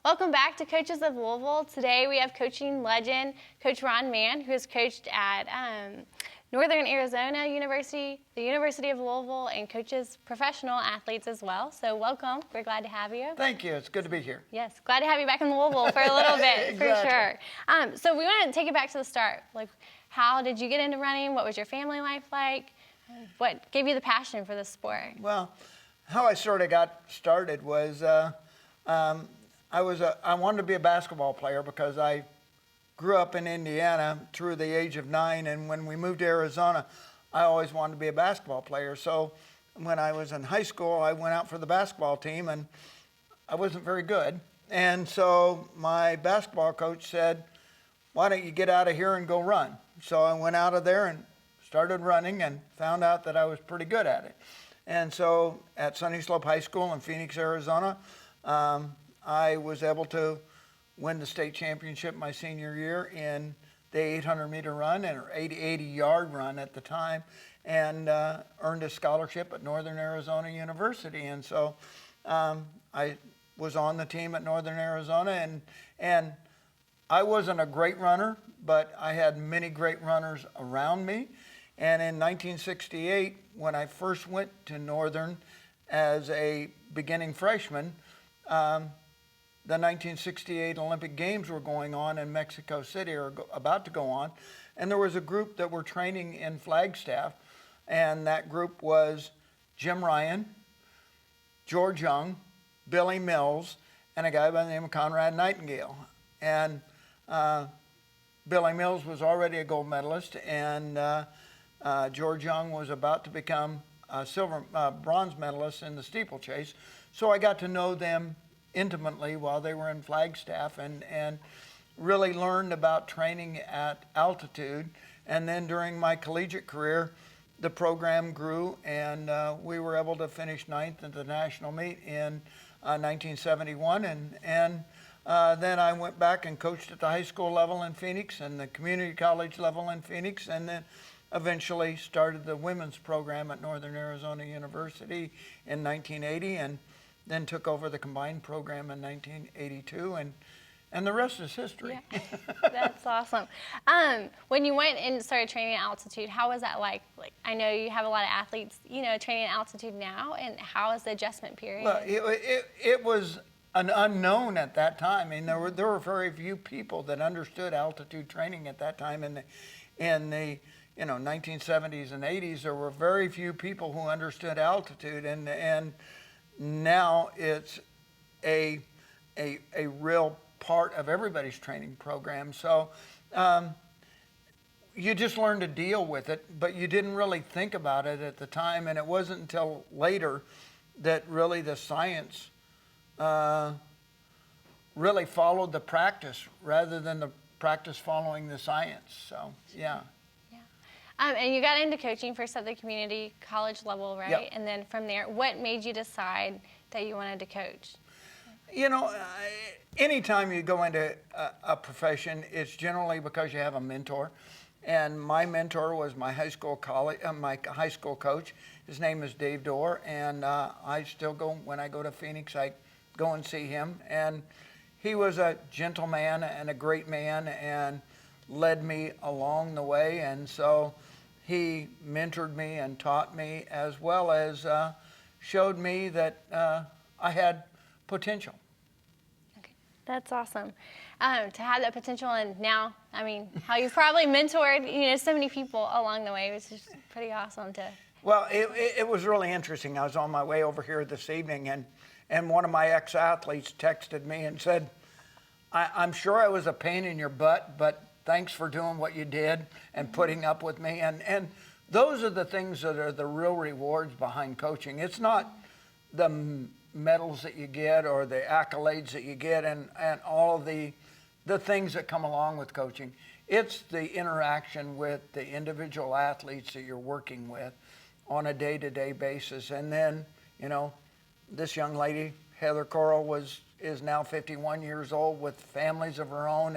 Welcome back to Coaches of Louisville. Today we have coaching legend, Coach Ron Mann, who has coached at Northern Arizona University, the University of Louisville, and coaches professional athletes as well. So welcome. We're glad to have you. Thank you. It's good to be here. Yes, glad to have you back in Louisville for a little bit, Exactly. for sure. So we want to take it back to the start. Like, how did you get into running? What was your family life like? What gave you the passion for this sport? Well, how I sort of got started was I wanted to be a basketball player because I grew up in Indiana through the age of 9, and when we moved to Arizona, I always wanted to be a basketball player. So when I was in high school, I went out for the basketball team, and I wasn't very good. And so my basketball coach said, "Why don't you get out of here and go run?" So I went out of there and started running and found out that I was pretty good at it. And so at Sunny Slope High School in Phoenix, Arizona, I was able to win the state championship my senior year in the 800-meter run, or 80-yard run at the time, and earned a scholarship at Northern Arizona University. And so I was on the team at Northern Arizona, and I wasn't a great runner, but I had many great runners around me. And in 1968, when I first went to Northern as a beginning freshman, the 1968 Olympic Games were going on in Mexico City, or about to go on, and there was a group that were training in Flagstaff, and that group was Jim Ryan, George Young, Billy Mills, and a guy by the name of Conrad Nightingale. And Billy Mills was already a gold medalist, and George Young was about to become a bronze medalist in the steeplechase. So I got to know them intimately while they were in Flagstaff, and really learned about training at altitude. And then during my collegiate career, the program grew, and we were able to finish 9th at the national meet in 1971. And then I went back and coached at the high school level in Phoenix and the community college level in Phoenix, and then eventually started the women's program at Northern Arizona University in 1980, and then took over the combined program in 1982, and the rest is history. Yeah. That's awesome. When you went and started training at altitude, how was that like? Like, I know you have a lot of athletes, training at altitude now, and how was the adjustment period? Well, it was an unknown at that time. I mean, there were very few people that understood altitude training at that time. In the 1970s and 80s, there were very few people who understood altitude, and now it's a real part of everybody's training program. So you just learn to deal with it, but you didn't really think about it at the time, and it wasn't until later that really the science really followed the practice rather than the practice following the science. So, yeah. And you got into coaching first at the community college level, right? Yep. And then from there, what made you decide that you wanted to coach? Anytime you go into a profession, it's generally because you have a mentor. And my mentor was my high school coach. His name is Dave Dorr, and I still go, when I go to Phoenix, I go and see him. And he was a gentleman and a great man, and led me along the way. And so he mentored me and taught me, as well as showed me that I had potential. Okay, that's awesome. To have that potential, and now, I mean, how you've probably mentored, so many people along the way, which is pretty awesome to. Well, it was really interesting. I was on my way over here this evening, and one of my ex-athletes texted me and said, I'm sure I was a pain in your butt, but thanks for doing what you did and putting up with me. And those are the things that are the real rewards behind coaching. It's not the medals that you get or the accolades that you get and all of the things that come along with coaching. It's the interaction with the individual athletes that you're working with on a day-to-day basis. And then, this young lady, Heather Coral, is now 51 years old with families of her own,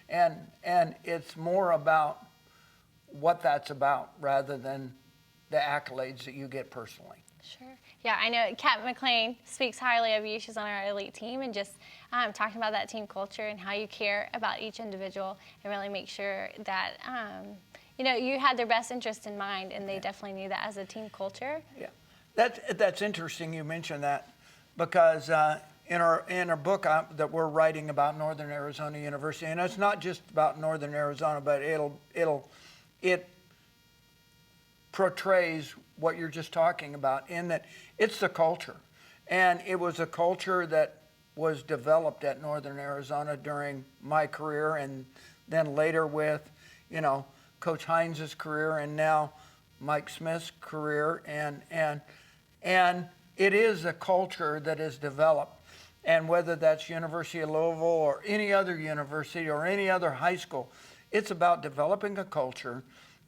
and it's more about what that's about rather than the accolades that you get personally. Sure. Yeah, I know Kat McLean speaks highly of you. She's on our elite team, and just talking about that team culture and how you care about each individual and really make sure that you had their best interest in mind, and they definitely knew that as a team culture. Yeah, that's interesting. You mentioned that because in our book that we're writing about Northern Arizona University, and it's not just about Northern Arizona, but it portrays what you're just talking about, in that it's the culture. And it was a culture that was developed at Northern Arizona during my career, and then later with, Coach Hines' career, and now Mike Smith's career. And it is a culture that is developed. And whether that's University of Louisville or any other university or any other high school, it's about developing a culture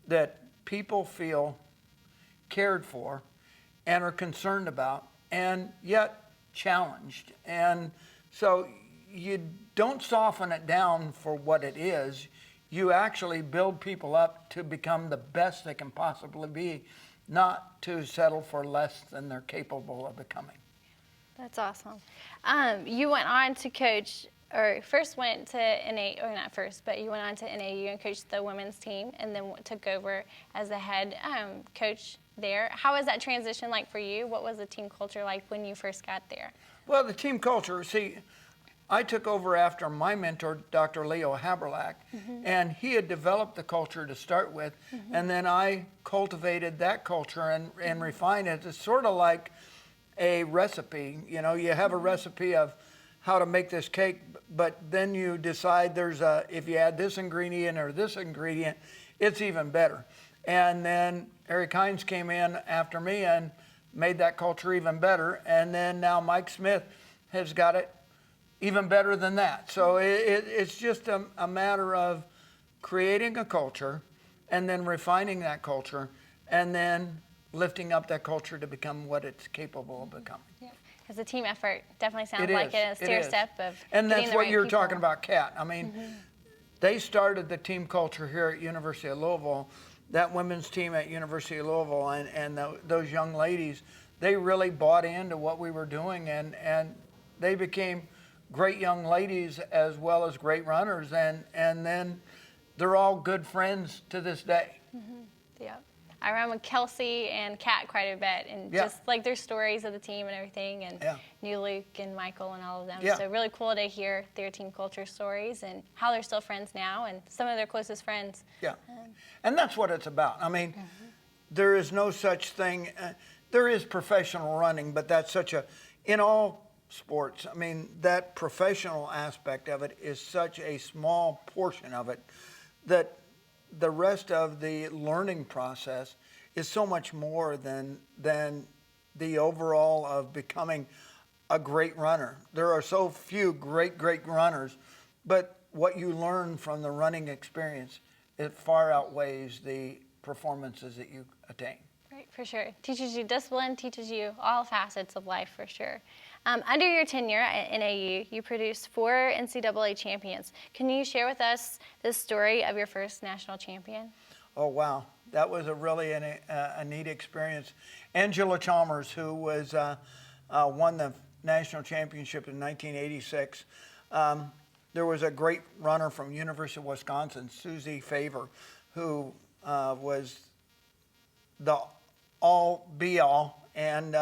that people feel cared for and are concerned about, and yet challenged. And so you don't soften it down for what it is. You actually build people up to become the best they can possibly be, not to settle for less than they're capable of becoming. That's awesome. You went on to coach, or first went to NAU, or not first, but you went on to NAU and coached the women's team, and then took over as the head coach there. How was that transition like for you? What was the team culture like when you first got there? Well, the team culture, I took over after my mentor, Dr. Leo Haberlack, and he had developed the culture to start with, and then I cultivated that culture and refined it. It's sort of like a recipe. You have a recipe of how to make this cake, but then you decide if you add this ingredient or this ingredient, it's even better. And then Eric Hines came in after me and made that culture even better. And then now Mike Smith has got it even better than that. So it's just a matter of creating a culture and then refining that culture and then lifting up that culture to become what it's capable of becoming. Yeah, because the team effort definitely sounds like a stair step of and getting that's the what right you're people. talking about, Kat. I mean, they started the team culture here at University of Louisville. That women's team at University of Louisville and those young ladies, they really bought into what we were doing, and they became great young ladies as well as great runners, and then they're all good friends to this day. Yeah. I ran with Kelsey and Kat quite a bit, and just like their stories of the team and everything, and knew Luke and Michael and all of them. Yeah. So really cool to hear their team culture stories and how they're still friends now, and some of their closest friends. Yeah, and that's what it's about. I mean, there is no such thing. There is professional running, but that's in all sports, I mean, that professional aspect of it is such a small portion of it that the rest of the learning process is so much more than the overall of becoming a great runner. There are so few great runners, but what you learn from the running experience, it far outweighs the performances that you attain. Right, for sure. Teaches you discipline, teaches you all facets of life, for sure. Under your tenure at NAU, you produced 4 NCAA champions. Can you share with us the story of your first national champion? Oh, wow. That was a neat experience. Angela Chalmers, who was won the national championship in 1986. There was a great runner from University of Wisconsin, Susie Favor, who was the all-be-all, and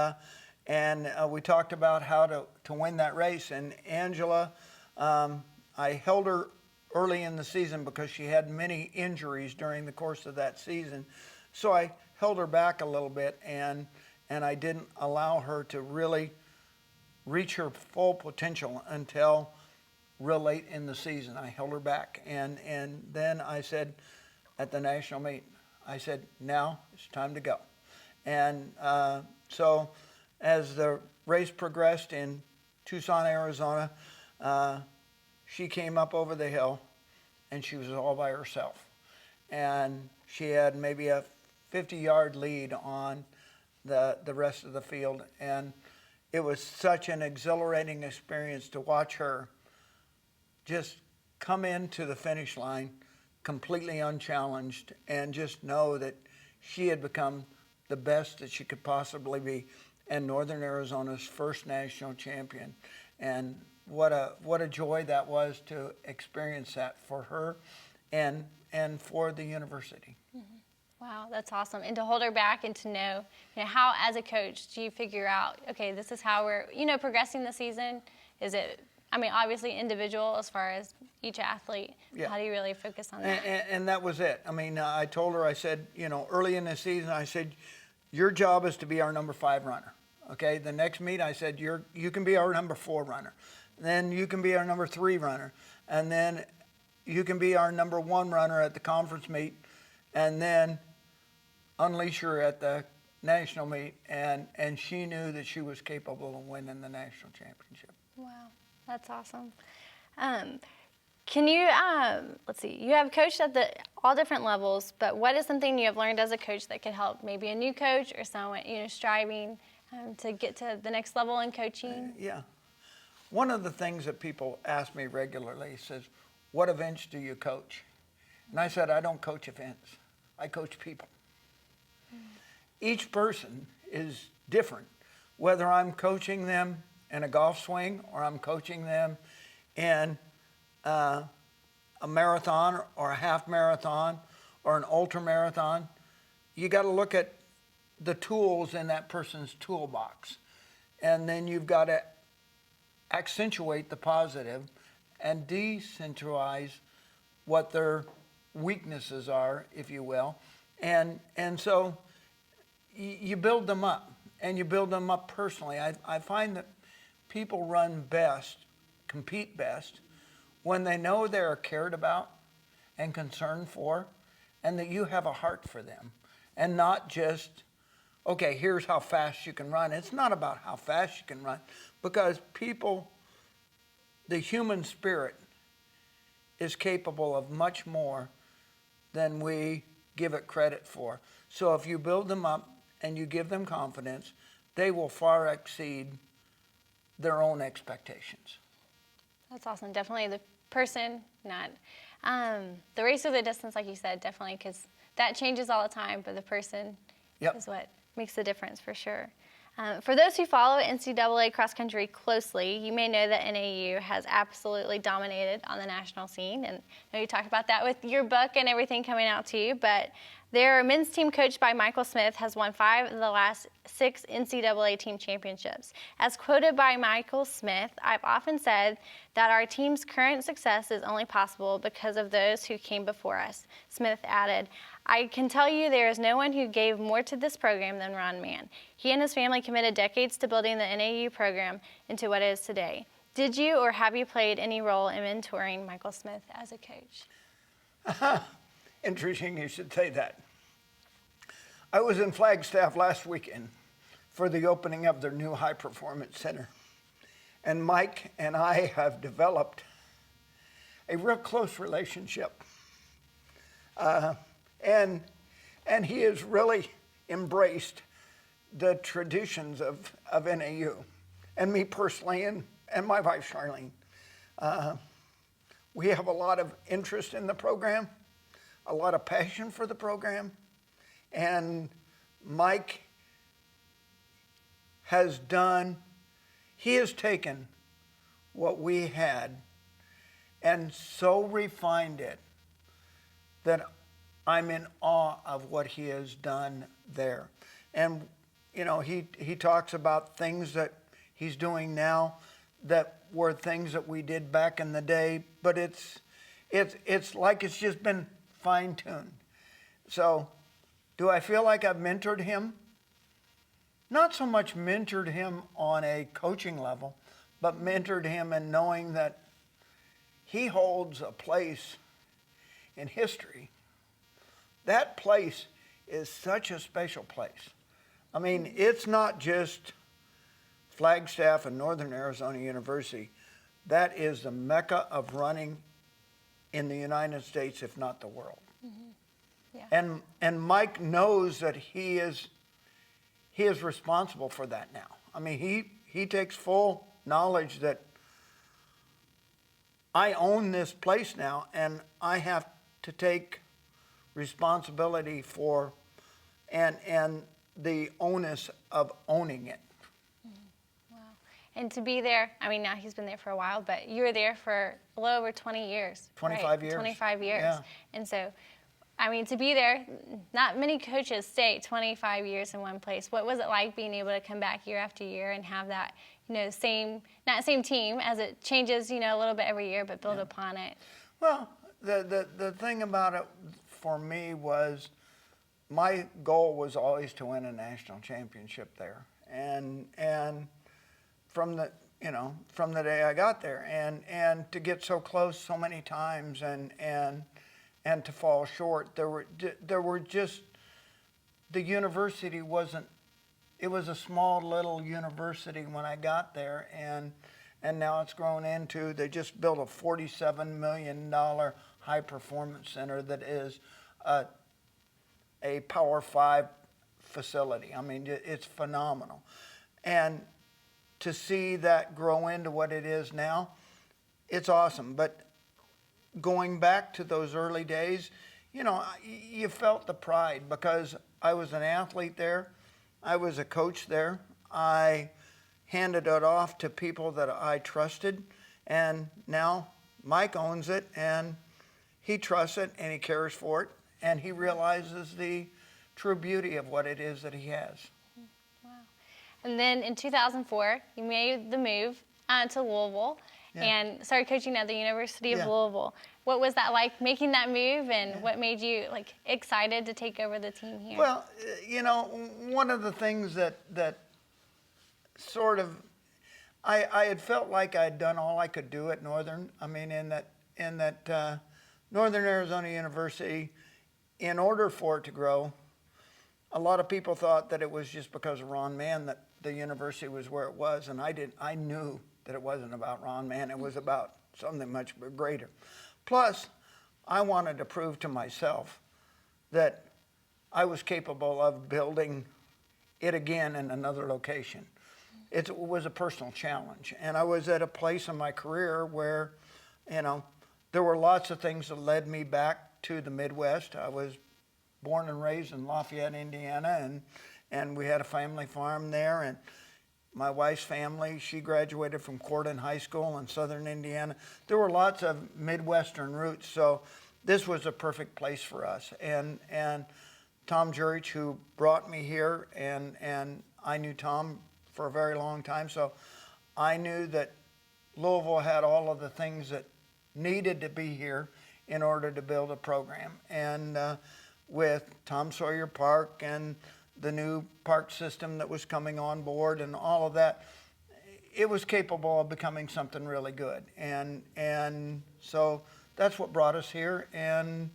we talked about how to win that race. And Angela, I held her early in the season because she had many injuries during the course of that season. So I held her back a little bit, and I didn't allow her to really reach her full potential until real late in the season. I held her back, and then I said at the national meet, I said, now it's time to go. And so as the race progressed in Tucson, Arizona, she came up over the hill, and she was all by herself. And she had maybe a 50-yard lead on the rest of the field. And it was such an exhilarating experience to watch her just come into the finish line completely unchallenged and just know that she had become the best that she could possibly be. and Northern Arizona's first national champion. And what a joy that was to experience that for her and for the university. Wow, that's awesome. And to hold her back and to know, how as a coach do you figure out, okay, this is how we're, progressing the season? Is it, obviously individual as far as each athlete. Yeah. How do you really focus on that? And that was it. I told her, I said, early in the season, I said, your job is to be our number 5 runner. Okay, the next meet, I said, you can be our number 4 runner. Then you can be our number 3 runner. And then you can be our number 1 runner at the conference meet. And then unleash her at the national meet, and she knew that she was capable of winning the national championship. Wow, that's awesome. Can you, let's see, you have coached at all different levels, but what is something you have learned as a coach that could help maybe a new coach or someone, striving to get to the next level in coaching? Yeah. One of the things that people ask me regularly says, what events do you coach? And I said, I don't coach events. I coach people. Each person is different, whether I'm coaching them in a golf swing or I'm coaching them in a marathon or a half marathon or an ultra marathon. You got to look at the tools in that person's toolbox, and then you've got to accentuate the positive and decentralize what their weaknesses are, if you will, and so you build them up, and you build them up personally. I find that people run best, compete best, when they know they're cared about and concerned for, and that you have a heart for them, and not just, okay, here's how fast you can run. It's not about how fast you can run, because people, the human spirit is capable of much more than we give it credit for. So if you build them up and you give them confidence, they will far exceed their own expectations. That's awesome. Definitely the person, not the race or the distance, like you said, definitely, because that changes all the time, but the person is what makes the difference for sure. For those who follow NCAA cross country closely, you may know that NAU has absolutely dominated on the national scene. And I know you talk about that with your book and everything coming out to you, but their men's team coached by Michael Smith has won 5 of the last 6 NCAA team championships. As quoted by Michael Smith, I've often said that our team's current success is only possible because of those who came before us. Smith added, I can tell you there is no one who gave more to this program than Ron Mann. He and his family committed decades to building the NAU program into what it is today. Did you or have you played any role in mentoring Michael Smith as a coach? Interesting you should say that. I was in Flagstaff last weekend for the opening of their new high performance center. And Mike and I have developed a real close relationship. And he has really embraced the traditions of NAU, and me personally, and my wife Charlene. We have a lot of interest in the program, a lot of passion for the program, and Mike has taken what we had and so refined it that I'm in awe of what he has done there. And, he talks about things that he's doing now that were things that we did back in the day, but it's like it's just been fine-tuned. So, do I feel like I've mentored him? Not so much mentored him on a coaching level, but mentored him in knowing that he holds a place in history. That place is such a special place. It's not just Flagstaff and Northern Arizona University. That is the mecca of running in the United States, if not the world. Mm-hmm. Yeah. And Mike knows that he is responsible for that now. He takes full knowledge that I own this place now, and I have to take responsibility for and the onus of owning it. And to be there, I mean, now he's been there for a while, but you were there for a little over 20 years. 25 right? years. 25 years. Yeah. And so, I mean, to be there, not many coaches stay 25 years in one place. What was it like being able to come back year after year and have that, not same team, as it changes, a little bit every year, but build upon it? Well, the thing about it for me was my goal was always to win a national championship there. And from the day I got there, and to get so close so many times and to fall short, there were just, the university wasn't, it was a small little university when I got there, and now it's grown into, they just built a $47 million high performance center that is a Power 5 facility. I mean, it's phenomenal. And to see that grow into what it is now, it's awesome. But going back to those early days, you felt the pride because I was an athlete there. I was a coach there. I handed it off to people that I trusted. And now Mike owns it, and he trusts it, and he cares for it, and he realizes the true beauty of what it is that he has. Wow. And then in 2004, you made the move to Louisville. Yeah. And started coaching at the University of Louisville. What was that like, making that move, and what made you excited to take over the team here? Well, one of the things that sort of, I had felt like I'd done all I could do at Northern. I mean, in that Northern Arizona University, in order for it to grow, a lot of people thought that it was just because of Ron Mann that the university was where it was, and I knew that it wasn't about Ron Mann. It was about something much greater. Plus, I wanted to prove to myself that I was capable of building it again in another location. It was a personal challenge, and I was at a place in my career where, there were lots of things that led me back to the Midwest. I was born and raised in Lafayette, Indiana, and we had a family farm there, and my wife's family, she graduated from Corydon High School in southern Indiana. There were lots of Midwestern roots, so this was a perfect place for us. And Tom Jurich, who brought me here, and I knew Tom for a very long time, so I knew that Louisville had all of the things that needed to be here in order to build a program. And with Tom Sawyer Park and the new park system that was coming on board and all of that, it was capable of becoming something really good. And so that's what brought us here. And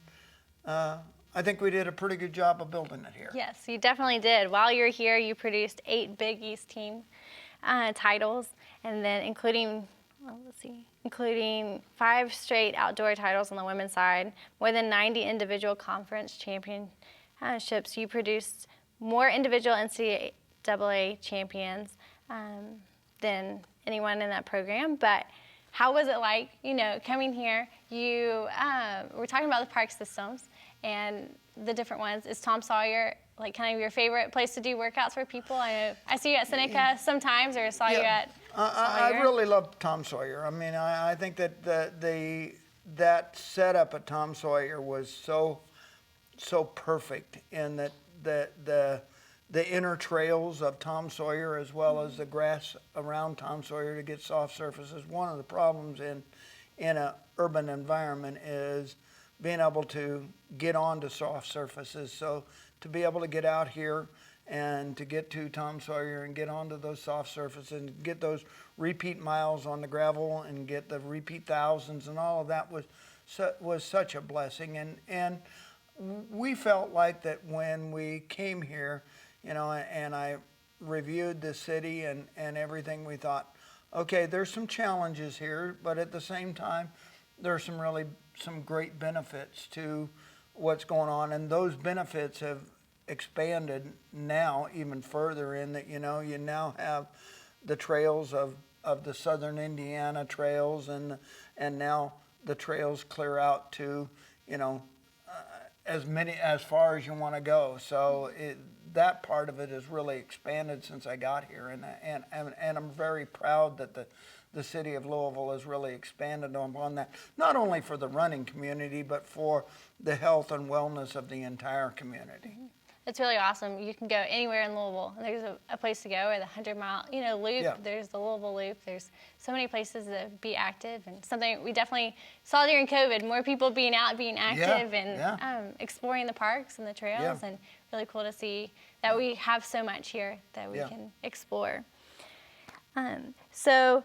I think we did a pretty good job of building it here. Yes, you definitely did. While you were here, you produced 8 Big East team titles, and then including 5 straight outdoor titles on the women's side, more than 90 individual conference championships. You produced more individual NCAA champions than anyone in that program. But how was it like, coming here? You we're talking about the park systems and the different ones. Is Tom Sawyer kind of your favorite place to do workouts for people? I see you at Seneca sometimes, or saw you at I really love Tom Sawyer. I mean, I think that that setup at Tom Sawyer was so perfect in that the inner trails of Tom Sawyer, as well as the grass around Tom Sawyer to get soft surfaces. One of the problems in an urban environment is being able to get onto soft surfaces. So to be able to get out here and to get to Tom Sawyer and get onto those soft surfaces and get those repeat miles on the gravel and get the repeat thousands and all of that was such a blessing. And we felt like that when we came here, and I reviewed the city and everything, we thought, okay, there's some challenges here, but at the same time, there's some great benefits to what's going on, and those benefits have expanded now even further in that, you now have the trails of the southern Indiana trails, and now the trails clear out to, as far as you want to go. So that part of it has really expanded since I got here, and I'm very proud that the city of Louisville has really expanded on that, not only for the running community, but for the health and wellness of the entire community. It's really awesome. You can go anywhere in Louisville. There's a place to go, or the 100-mile, loop. Yeah. There's the Louisville Loop. There's so many places to be active, and something we definitely saw during COVID. More people being out, being active, and exploring the parks and the trails, and really cool to see that we have so much here that we can explore. So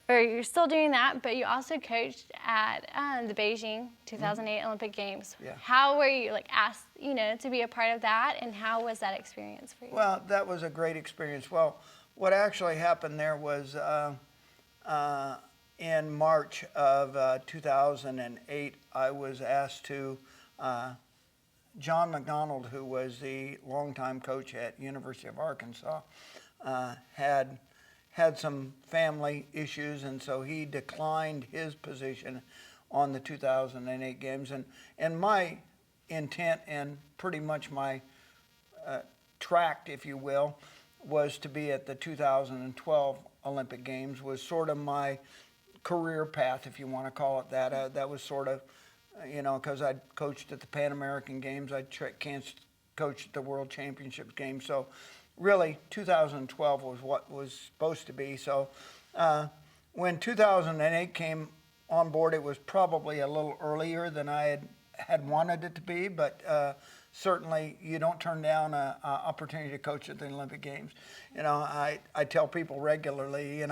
you're still doing that, but you also coached at the Beijing 2008 Olympic Games. Yeah. How were you asked, to be a part of that, and how was that experience for you? Well, that was a great experience. Well, what actually happened there was in March of 2008, I was asked to, John McDonald, who was the longtime coach at University of Arkansas, had some family issues, and so he declined his position on the 2008 games. And my intent, and pretty much my tract, if you will, was to be at the 2012 Olympic Games, was sort of my career path, if you want to call it that. That was sort of, because I'd coached at the Pan American Games, I'd coached at the World Championship Games, so really, 2012 was what was supposed to be. So when 2008 came on board, it was probably a little earlier than I had wanted it to be, but certainly you don't turn down an opportunity to coach at the Olympic Games. I tell people regularly,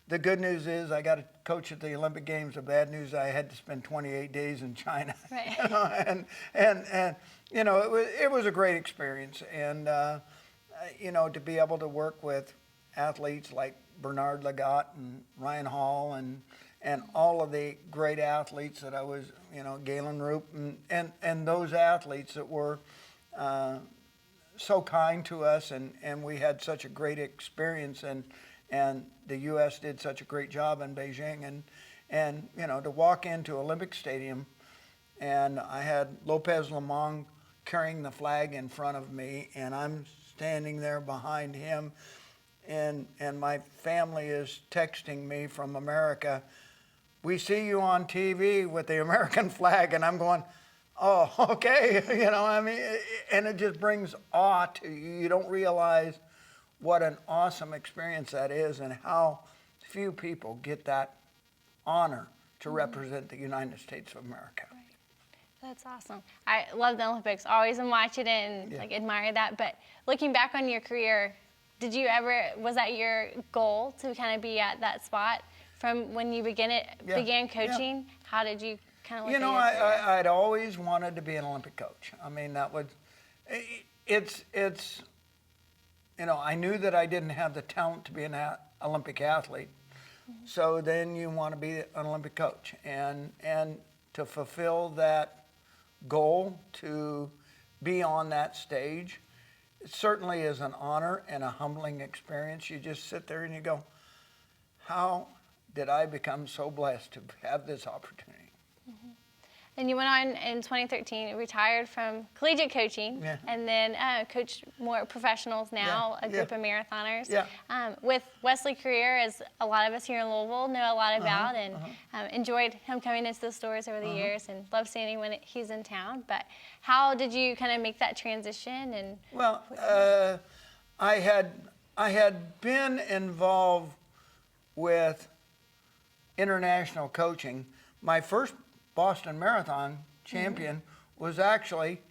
the good news is I got to coach at the Olympic Games. The bad news, I had to spend 28 days in China. Right. And it was a great experience. And to be able to work with athletes like Bernard Lagat and Ryan Hall and all of the great athletes that I was, Galen Roop and those athletes that were so kind to us, and we had such a great experience, and the U.S. did such a great job in Beijing, and to walk into Olympic Stadium, and I had Lopez Lemong carrying the flag in front of me, and I'm standing there behind him, and my family is texting me from America, "We see you on TV with the American flag," and I'm going, "Oh, okay," and it just brings awe to you. You don't realize what an awesome experience that is, and how few people get that honor to represent the United States of America. Right. That's awesome. I love the Olympics. Always am watching it and admire that. But looking back on your career, was that your goal to kind of be at that spot from when you began coaching? Yeah. How did you kind of look at your career? I'd always wanted to be an Olympic coach. I mean, I knew that I didn't have the talent to be an Olympic athlete. Mm-hmm. So then you want to be an Olympic coach. And to fulfill that goal, to be on that stage, it certainly is an honor and a humbling experience. You just sit there and you go, how did I become so blessed to have this opportunity? Mm-hmm. And you went on in 2013, retired from collegiate coaching, and then coach more professionals now, a group of marathoners. Yeah. With Wesley Korir, as a lot of us here in Louisville know a lot about, and enjoyed him coming into the stores over the years, and love seeing him when he's in town. But how did you kind of make that transition? And well, I had been involved with international coaching. My first Boston Marathon champion was actually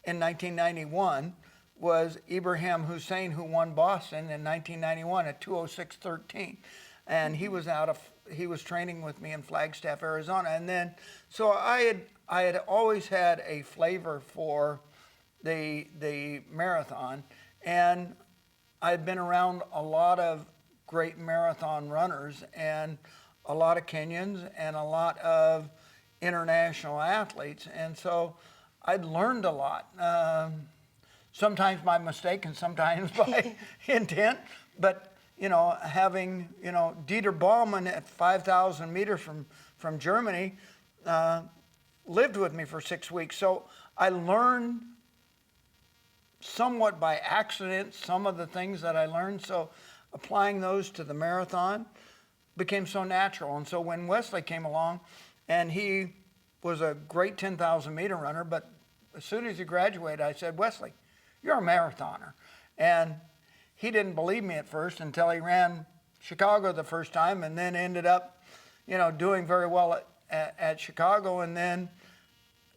in 1991, was Ibrahim Hussein, who won Boston in 1991 at 2:06:13, and he was training with me in Flagstaff, Arizona. And then so I had always had a flavor for the marathon, and I'd been around a lot of great marathon runners and a lot of Kenyans and a lot of international athletes, and so I'd learned a lot, sometimes by mistake and sometimes by intent, but having Dieter Baumann at 5,000 meters from Germany, lived with me for 6 weeks. So I learned somewhat by accident some of the things that I learned. So applying those to the marathon became so natural. And so when Wesley came along, and he was a great 10,000 meter runner, but as soon as he graduated, I said, Wesley, you're a marathoner. And he didn't believe me at first until he ran Chicago the first time, and then ended up, doing very well at Chicago, and then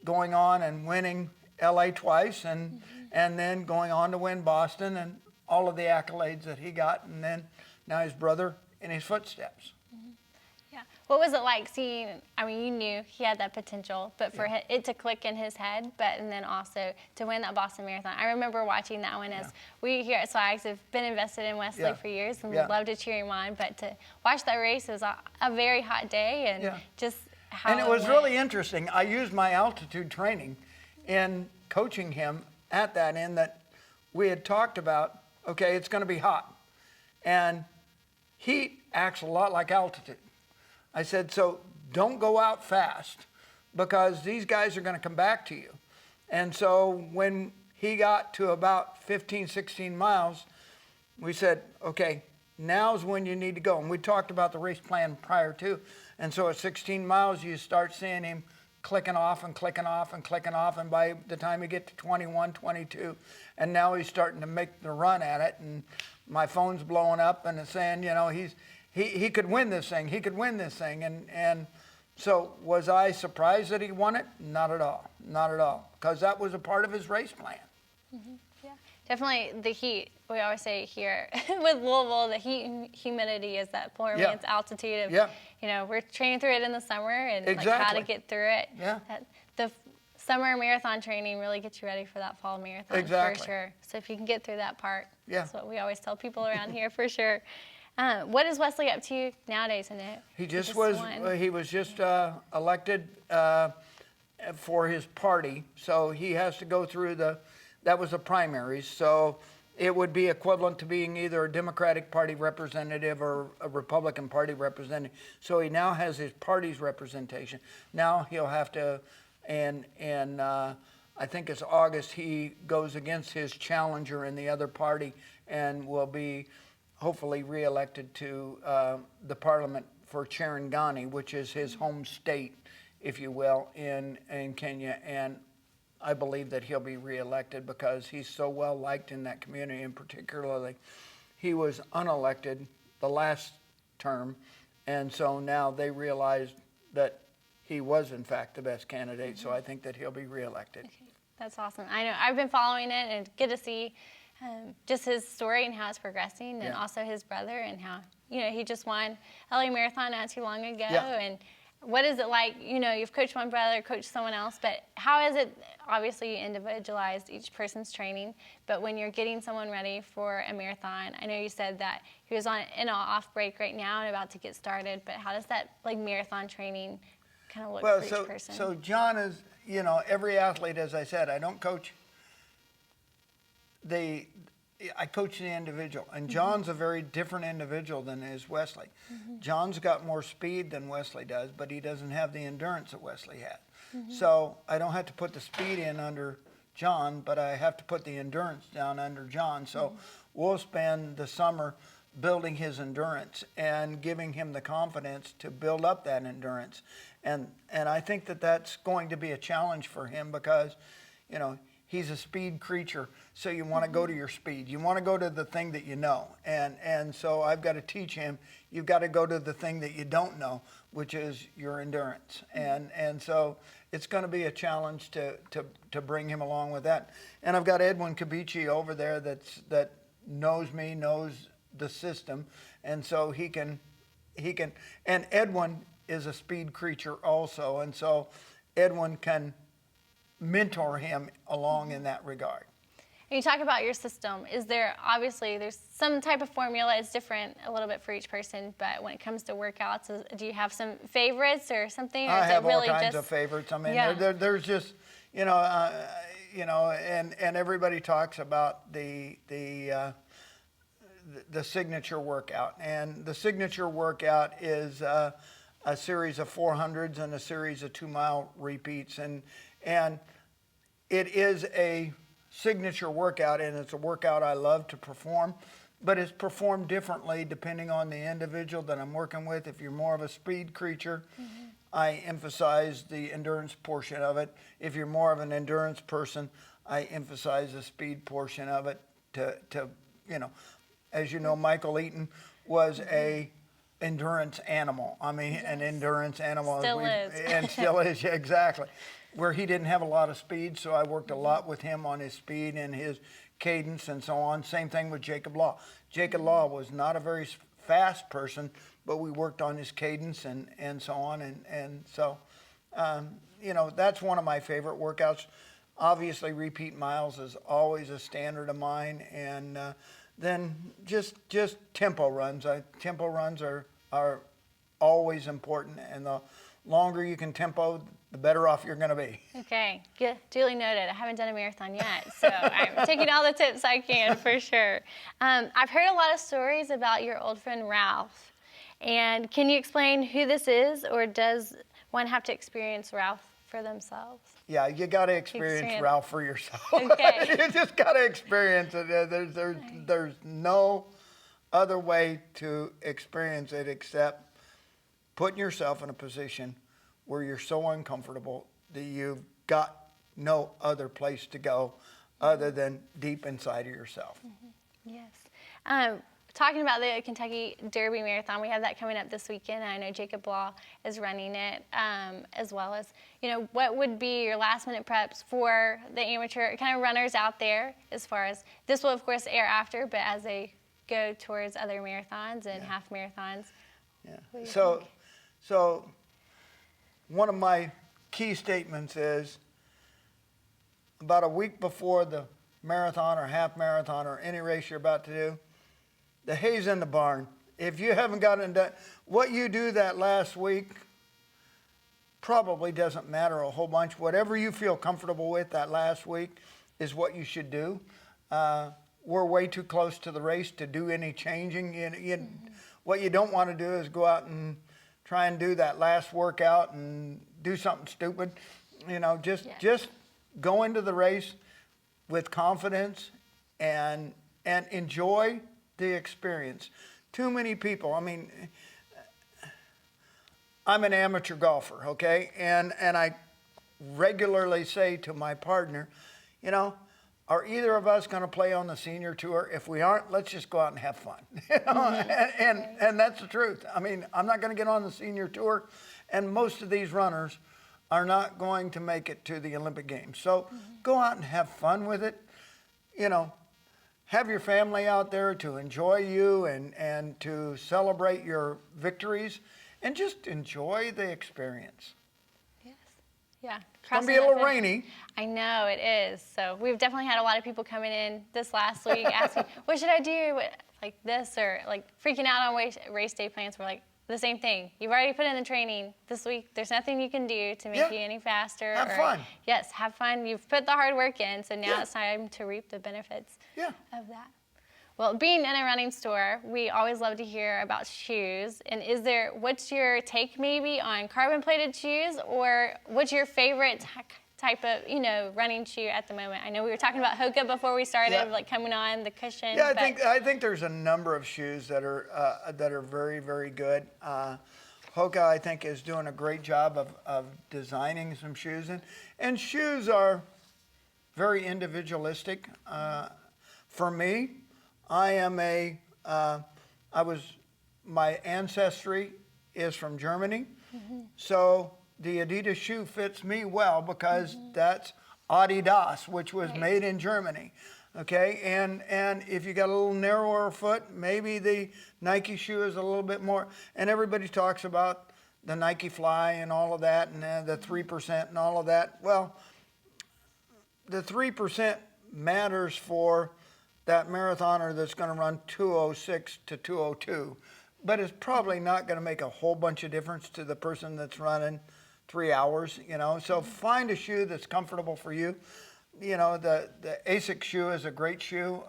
going on and winning LA twice, and then going on to win Boston, and all of the accolades that he got, and then now his brother in his footsteps. Yeah. What was it like seeing, you knew he had that potential, but for it to click in his head, and then also to win that Boston Marathon. I remember watching that one as we here at Swags have been invested in Wesley for years and love to cheer him on, but to watch that race was a very hot day, and just how And it was really interesting. I used my altitude training in coaching him at that end, that we had talked about, okay, it's going to be hot. And heat acts a lot like altitude. I said, so don't go out fast, because these guys are going to come back to you. And so when he got to about 15, 16 miles, we said, okay, now's when you need to go. And we talked about the race plan prior to. And so at 16 miles, you start seeing him clicking off and clicking off and clicking off. And by the time you get to 21, 22, and now he's starting to make the run at it. And my phone's blowing up and it's saying, he could win this thing. He could win this thing. And so was I surprised that he won it? Not at all. Not at all. Because that was a part of his race plan. Mm-hmm. Yeah, definitely the heat. We always say here with Louisville, the heat and humidity is that poor man's altitude of, we're training through it in the summer and like how to get through it. Yeah. The summer marathon training really gets you ready for that fall marathon for sure. So if you can get through that part, that's what we always tell people around here for sure. What is Wesley up to nowadays? He was just elected for his party, so he has to go through that was the primaries, so it would be equivalent to being either a Democratic Party representative or a Republican Party representative. So he now has his party's representation. Now he'll have to, and I think it's August, he goes against his challenger in the other party and will be hopefully reelected to the parliament for Cherangani, which is his home state, if you will, in Kenya. And I believe that he'll be reelected because he's so well liked in that community, and particularly he was unelected the last term, and so now they realized that he was in fact the best candidate. So I think that he'll be reelected. Okay. That's awesome. I know I've been following it and get to see just his story and how it's progressing, and also his brother and how he just won LA Marathon not too long ago. And what is it like? You've coached one brother, coached someone else, but how is it? Obviously, you individualized each person's training, but when you're getting someone ready for a marathon, I know you said that he was in an off break right now and about to get started, but how does that marathon training kind of look for each person? So John is, every athlete, as I said, I don't coach. I coach the individual, and John's a very different individual than is Wesley. John's got more speed than Wesley does, but he doesn't have the endurance that Wesley had. So I don't have to put the speed in under John, but I have to put the endurance down under John. So we'll spend the summer building his endurance and giving him the confidence to build up that endurance. And I think that that's going to be a challenge for him because, he's a speed creature, so you want to go to your speed. You want to go to the thing that you know. And so I've got to teach him, you've got to go to the thing that you don't know, which is your endurance. And so it's going to be a challenge to bring him along with that. And I've got Edwin Kabichi over there that knows me, knows the system, and so he can, and Edwin is a speed creature also, and so Edwin can mentor him along in that regard. And you talk about your system. Is there, obviously, there's some type of formula. It's different a little bit for each person, but when it comes to workouts, do you have some favorites or something? Or I have really all kinds of favorites. There's just, and everybody talks about the signature workout, and the signature workout is a series of 400s and a series of 2-mile repeats. And it is a signature workout, and it's a workout I love to perform, but it's performed differently depending on the individual that I'm working with. If you're more of a speed creature, I emphasize the endurance portion of it. If you're more of an endurance person, I emphasize the speed portion of it to as you know, Michael Eaton was a endurance animal. I mean, an endurance animal. Still is. And still is, yeah, exactly. Where he didn't have a lot of speed, so I worked a lot with him on his speed and his cadence and so on. Same thing with Jacob Law. Jacob Law was not a very fast person, but we worked on his cadence and so on. And so, that's one of my favorite workouts. Obviously, repeat miles is always a standard of mine. And then just tempo runs. Tempo runs are always important. And the longer you can tempo, the better off you're going to be. Okay, good. Duly noted. I haven't done a marathon yet, so I'm taking all the tips I can for sure. I've heard a lot of stories about your old friend Ralph. And can you explain who this is, or does one have to experience Ralph for themselves? Yeah, you got to experience Ralph for yourself. Okay. You just got to experience it. There's no other way to experience it except putting yourself in a position where you're so uncomfortable that you've got no other place to go other than deep inside of yourself. Yes. Talking about the Kentucky Derby Marathon, we have that coming up this weekend. I know Jacob Law is running it, as well as, what would be your last-minute preps for the amateur kind of runners out there, as far as, this will, of course, air after, but as they go towards other marathons and half marathons. Yeah. So one of my key statements is, about a week before the marathon or half marathon or any race you're about to do, the hay's in the barn. If you haven't gotten done, what you do that last week probably doesn't matter a whole bunch. Whatever you feel comfortable with that last week is what you should do. We're way too close to the race to do any changing. What you don't want to do is go out and try and do that last workout and do something stupid. Just go into the race with confidence and enjoy the experience. Too many people, I'm an amateur golfer, okay? And I regularly say to my partner, are either of us going to play on the senior tour? If we aren't, let's just go out and have fun. And that's the truth. I'm not going to get on the senior tour, and most of these runners are not going to make it to the Olympic Games. So go out and have fun with it. Have your family out there to enjoy you and to celebrate your victories, and just enjoy the experience. Yes. Yeah. It's going to be a little rainy. I know it is. So we've definitely had a lot of people coming in this last week asking, what should I do? Like this, or like freaking out on race day plans. We're like, the same thing. You've already put in the training this week. There's nothing you can do to make you any faster. Have fun. Yes, have fun. You've put the hard work in, so now it's time to reap the benefits of that. Well, being in a running store, we always love to hear about shoes. And what's your take maybe on carbon-plated shoes, or what's your favorite type of, running shoe at the moment? I know we were talking about Hoka before we started, like coming on the cushion. Yeah, I think there's a number of shoes that are very, very good. Hoka, I think, is doing a great job of designing some shoes, and shoes are very individualistic. For me, my ancestry is from Germany, so the Adidas shoe fits me well because that's Adidas, which was made in Germany. Okay, and if you got a little narrower foot, maybe the Nike shoe is a little bit more. And everybody talks about the Nike Fly and all of that, and the 3% and all of that. Well, the 3% matters for that marathoner that's going to run 2:06 to 2:02, but it's probably not going to make a whole bunch of difference to the person that's running 3 hours. So find a shoe that's comfortable for you. The ASICS shoe is a great shoe.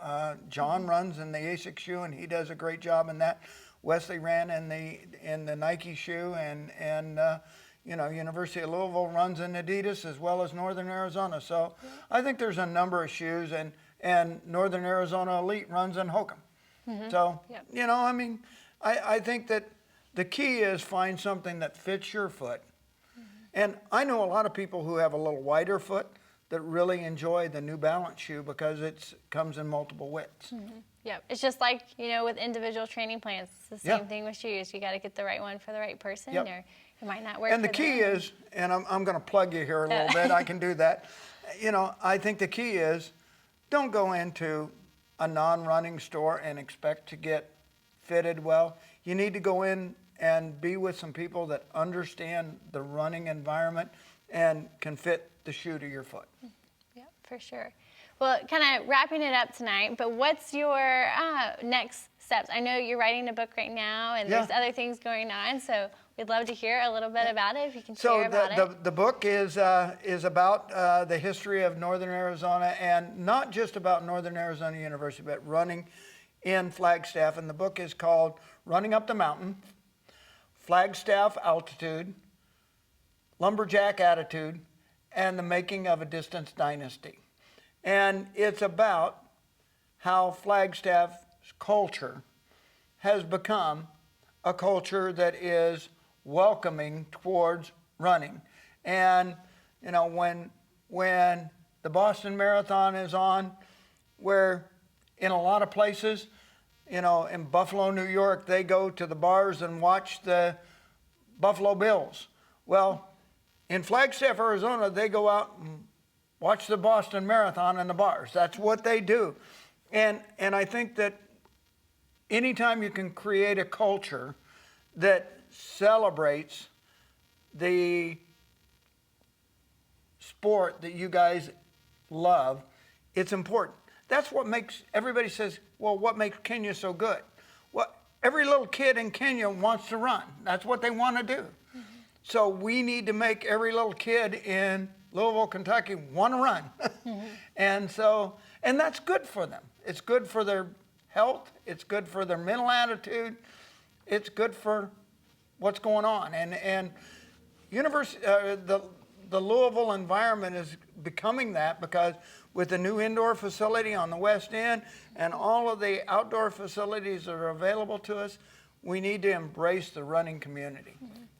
John runs in the ASICS shoe, and he does a great job in that. Wesley ran in the Nike shoe, and University of Louisville runs in Adidas as well as Northern Arizona. So I think there's a number of shoes, and Northern Arizona Elite runs in Hokum. So, I think that the key is find something that fits your foot. And I know a lot of people who have a little wider foot that really enjoy the New Balance shoe because it comes in multiple widths. Yep. It's just like, with individual training plans. It's the same thing with shoes. You got to get the right one for the right person, or it might not work. And the key is, and I'm going to plug you here a little bit. I can do that. I think the key is don't go into a non-running store and expect to get fitted well. You need to go in and be with some people that understand the running environment and can fit the shoe to your foot. Yeah, for sure. Well, kind of wrapping it up tonight, but what's your next steps? I know you're writing a book right now, and there's other things going on, so we'd love to hear a little bit about it, if you can share about it. The book is about the history of Northern Arizona, and not just about Northern Arizona University, but running in Flagstaff. And the book is called Running Up the Mountain, Flagstaff Altitude, Lumberjack Attitude, and the Making of a Distance Dynasty. And it's about how Flagstaff's culture has become a culture that is welcoming towards running. And, when the Boston Marathon is on, where in a lot of places, in Buffalo, New York, they go to the bars and watch the Buffalo Bills. Well, in Flagstaff, Arizona, they go out and watch the Boston Marathon in the bars. That's what they do. And I think that anytime you can create a culture that celebrates the sport that you guys love, it's important. That's what makes, everybody says, well, what makes Kenya so good? Well, every little kid in Kenya wants to run. That's what they want to do. So we need to make every little kid in Louisville, Kentucky want to run. And that's good for them. It's good for their health. It's good for their mental attitude. It's good for what's going on. And the Louisville environment is becoming that, because with the new indoor facility on the west end and all of the outdoor facilities that are available to us, we need to embrace the running community.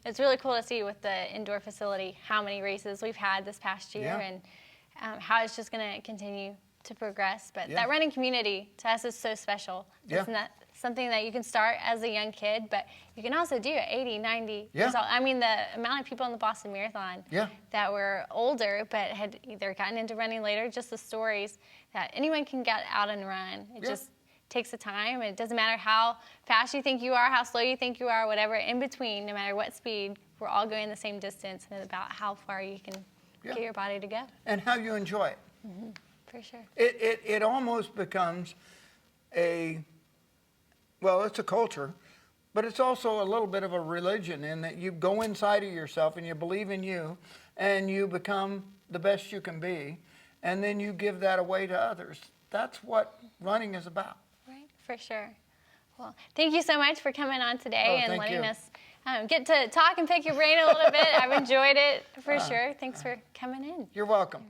It's really cool to see with the indoor facility how many races we've had this past year, and how it's just going to continue to progress. But that running community to us is so special. It's not something that you can start as a young kid, but you can also do at 80, 90 years old. I mean, the amount of people in the Boston Marathon that were older but had either gotten into running later, just the stories that anyone can get out and run. It just takes the time. It doesn't matter how fast you think you are, how slow you think you are, whatever, in between, no matter what speed, we're all going the same distance, and it's about how far you can get your body to go. And how you enjoy it. For sure. It almost becomes it's a culture, but it's also a little bit of a religion, in that you go inside of yourself and you believe in you, and you become the best you can be, and then you give that away to others. That's what running is about. Right, for sure. Well, thank you so much for coming on today and letting us get to talk and pick your brain a little bit. I've enjoyed it for sure. Thanks for coming in. You're welcome.